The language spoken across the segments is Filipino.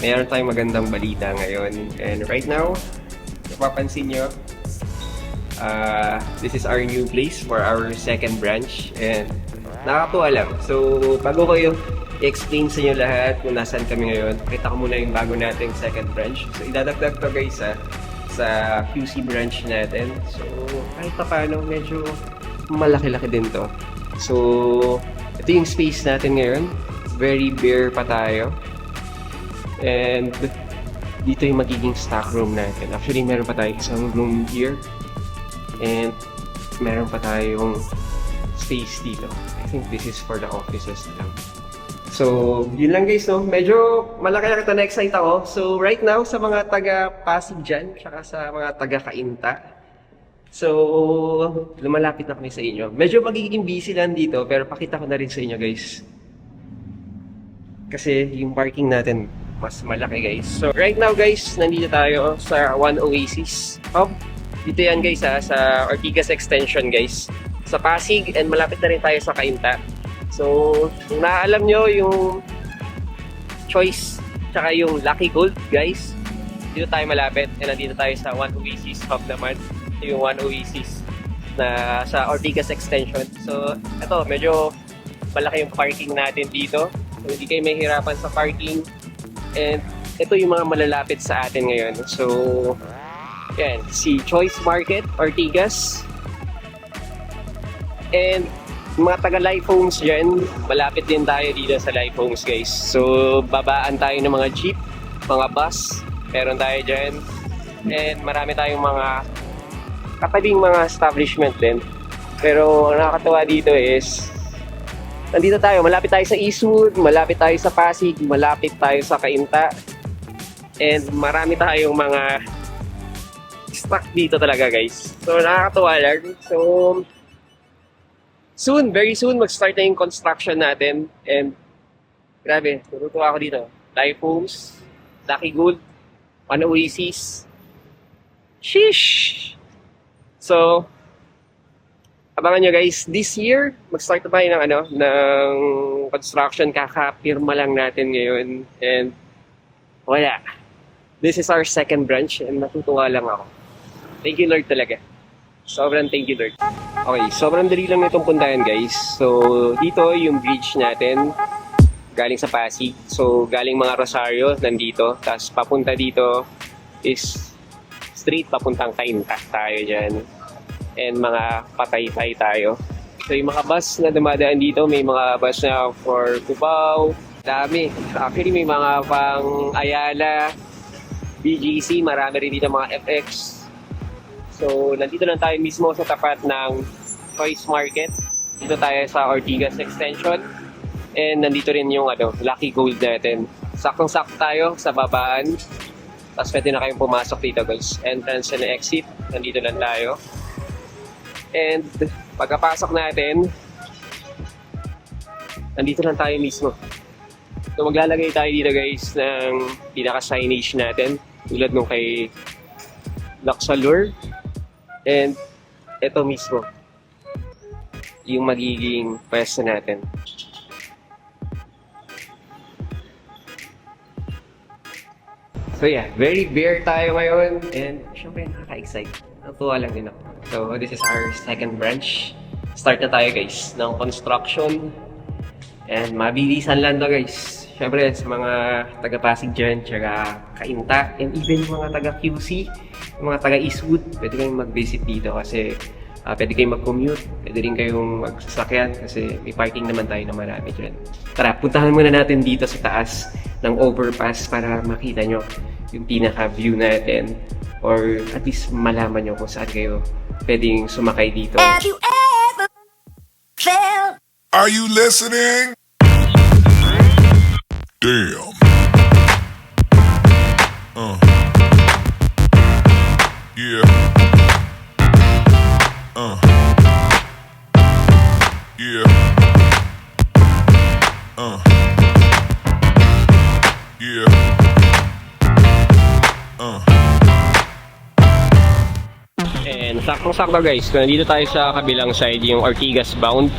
Mayroon tayong magandang balita ngayon. And right now, napapansin nyo, this is our new place for our second branch. And nakakatuwa lang. So, bago ko yung i-explain sa inyo lahat kung nasaan kami ngayon, kita ko muna yung bago nating second branch. So, idadagdag to guys sa QC branch natin. So, kahit pa paano, medyo malaki-laki din to. So, ito yung space natin ngayon. Very bare pa tayo. And dito yung magiging stock room natin. Actually, meron pa tayong isang room here. And meron pa tayong space dito. I think this is for the offices lang. So, yun lang guys, no? Medyo malaki-laki ito, na-excite ako. So, right now, sa mga taga-Pasig dyan, tsaka sa mga taga-Cainta, so, lumalapit na kami sa inyo. Medyo magiging busy lang dito, pero pakita ko na rin sa inyo guys. Kasi yung parking natin, mas malaki guys. So right now guys, nandito tayo sa One Oasis Hub. Dito yan guys sa Ortigas Extension guys. Sa Pasig, and malapit na rin tayo sa Cainta. So kung naaalam nyo yung Choice tsaka yung Lucky Gold guys, dito tayo malapit. And nandito tayo sa One Oasis Hub naman. Ito yung One Oasis na sa Ortigas Extension. So ito, medyo malaki yung parking natin dito. So hindi kayo mahihirapan sa parking. And ito yung mga malalapit sa atin ngayon. So, yan. Si Choice Market, Ortigas. And mga taga-Life Homes dyan, malapit din tayo dito sa Life Homes guys. So, babaan tayo ng mga jeep, mga bus. Meron tayo dyan. And marami tayong mga katabing mga establishment din. Pero ang nakakatawa dito is nandito tayo, malapit tayo sa Eastwood, malapit tayo sa Pasig, malapit tayo sa Cainta. And marami tayong mga stock dito talaga guys. So nakakatuwa lang. So soon, very soon, mag-start na yung construction natin. And grabe, natutuwa ako dito. Life Homes, Lucky Gold, One Oasis. Sheesh! So, abangan nyo guys, this year, mag-start na tayo ng construction. Kakapirma lang natin ngayon. And wala. This is our second branch and natutuwa lang ako. Thank you Lord talaga. Sobrang thank you Lord. Okay, sobrang dali lang itong puntahan guys. So, dito yung bridge natin. Galing sa Pasig. So, galing mga Rosario, nandito. Tapos papunta dito is straight papuntang Cainta tayo dyan. And mga patay-tay tayo. So yung mga bus na dumadaan dito, may mga bus na for Cubao. Dami. Actually may mga pang Ayala, BGC, marami rin dito mga FX. So nandito lang tayo mismo sa tapat ng Choice Market. Dito tayo sa Ortigas Extension. And nandito rin yung Lucky Gold natin. Saktong-sakto tayo sa babaan. Tapos pwede na kayong pumasok dito guys. Entrance and exit. Nandito lang tayo. And pagkapasok natin, nandito lang tayo mismo. So maglalagay tayo dito guys ng pinaka-signage natin. Tulad nung kay Luxalure. And ito mismo yung magiging pwesto natin. So yeah, very bare tayo ngayon. And syempre nakaka-excite. Natuwa lang din ako. So, this is our second branch. Start na tayo guys ng construction. And mabilisan lang to guys. Siyempre sa mga taga-Pasig dyan, tsaka Cainta, and even mga taga-QC, mga taga-Eastwood, pwede kayong mag-visit dito kasi pwede kayong mag-commute, pwede rin kayong magsasakyan kasi may parking naman tayo na marami dyan. Tara, puntahan muna natin dito sa taas ng overpass para makita nyo yung pinaka-view natin. Or at least malaman nyo kung saan kayo pwedeng sumakay dito. Have you ever felt? Are you listening? Damn. Yeah. Yeah. Yeah. And saktong-sakto guys, nandito tayo sa kabilang side, yung Ortigas bound.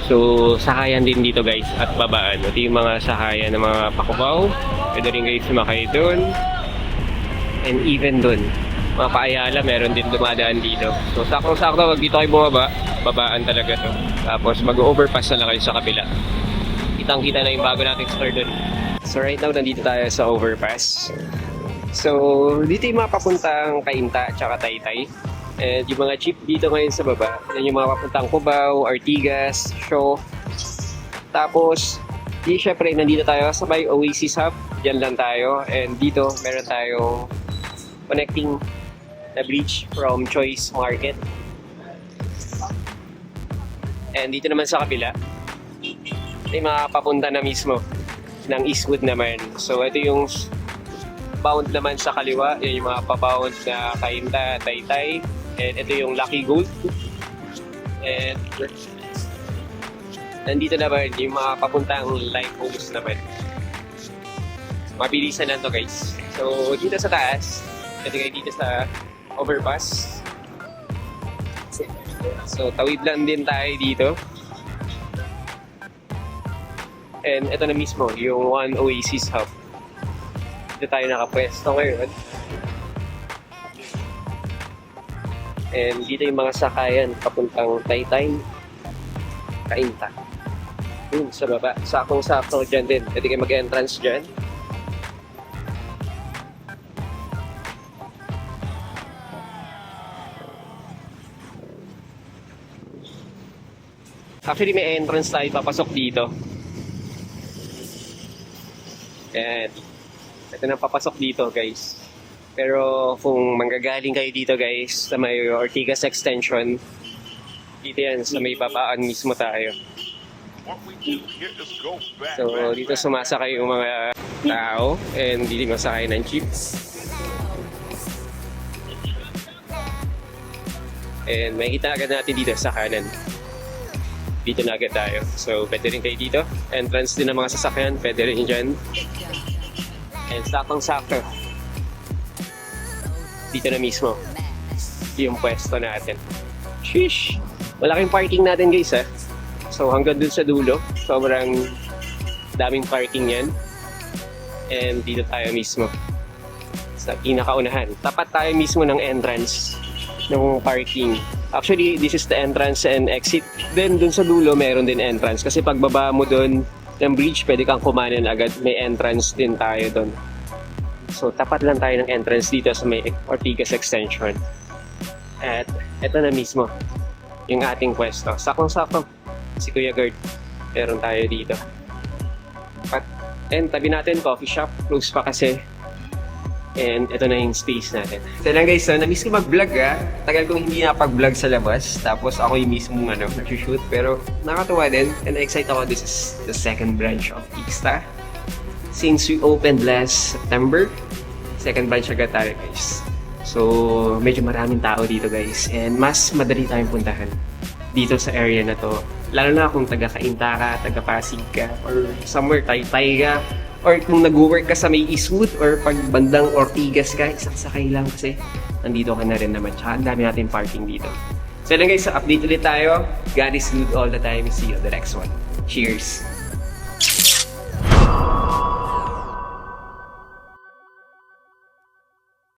So, sakayan din dito guys at babaan. Ito yung mga sakayan ng mga pakubaw. Pwede rin guys sumakay doon. And even doon, mga paayala, meron din dumadaan dito. So, sakto-sakto, wag dito kayo bumaba. Babaan talaga to. Tapos, mag-overpass na lang kayo sa kabila. Kitang-kita na yung bago nating store doon. So, right now, nandito tayo sa overpass. So, dito yung mga papuntang Cainta at Taytay. And yung mga jeep dito ngayon sa baba, yan yung mga papuntang Cubao, Ortigas, Shaw. Tapos, di syempre, nandito tayo sa may Oasis Hub. Diyan lang tayo. And dito, meron tayong connecting na bridge from Choice Market. And dito naman sa kabila, may mga papunta na mismo ng Eastwood naman. So, ito yung bound naman sa kaliwa. Yan yung mga pabound na Cainta, Taytay. And ito yung Lucky Gold. And nandito naman yung mga papuntang Lighthouse naman. Mabilisan lang to guys. So dito sa taas, pwede kayo dito sa overpass. So tawid lang din tayo dito. And ito na mismo, yung One Oasis Hub. Dito tayo nakapwesto ngayon. And dito yung mga sakayan papuntang Taytay, Cainta. Yun, sa baba. Sakong-sakto dyan din. Pwede kayo mag-entrance dyan. Actually, may entrance tayo papasok dito. And ito na papasok dito, guys. Pero kung manggagaling kayo dito guys, sa may Ortigas Extension, dito yan, sa may babaan mismo tayo. So dito sumasakay yung mga tao and dito masakay ng jeep. And makikita agad natin dito sa kanan. Dito na agad tayo. So pwede rin kayo dito. Entrance din ng mga sasakyan, pwede rin dyan. And sakong-sakto. Dito na mismo yung pwesto natin. Sheesh! Malaking parking natin guys ha. So hanggang dun sa dulo, sobrang daming parking yan. And dito tayo mismo sa pinakaunahan. Tapat tayo mismo ng entrance ng parking. Actually, this is the entrance and exit. Then dun sa dulo, meron din entrance. Kasi pagbaba mo dun ng bridge, pwede kang kumanan agad. May entrance din tayo dun. So, tapat lang tayo ng entrance dito sa may Ortigas Extension. At eto na mismo, yung ating pwesto. Sakong-sakto, si Kuya Gert. Meron tayo dito. And tabi natin, coffee shop. Close pa kasi. And ito na yung space natin. So lang guys, na-miss ko mag-vlog ha. Tagal kong hindi napag-vlog sa labas. Tapos ako yung mismo nag-shoot. Pero nakatuwa din. And excited ako, this is the second branch of Ixta. Since we opened last September, second branch agad tayo guys. So, medyo maraming tao dito guys. And mas madali tayong puntahan dito sa area na to. Lalo na kung taga-Cainta ka, taga-Pasig ka, or somewhere Taytay ka. Or kung nag-work ka sa may Eastwood or pag bandang Ortigas ka, isang sakay lang kasi nandito ka na rin naman. Tsaka ang dami natin parking dito. So, yun guys, update ulit tayo. God is good all the time. See you on the next one. Cheers!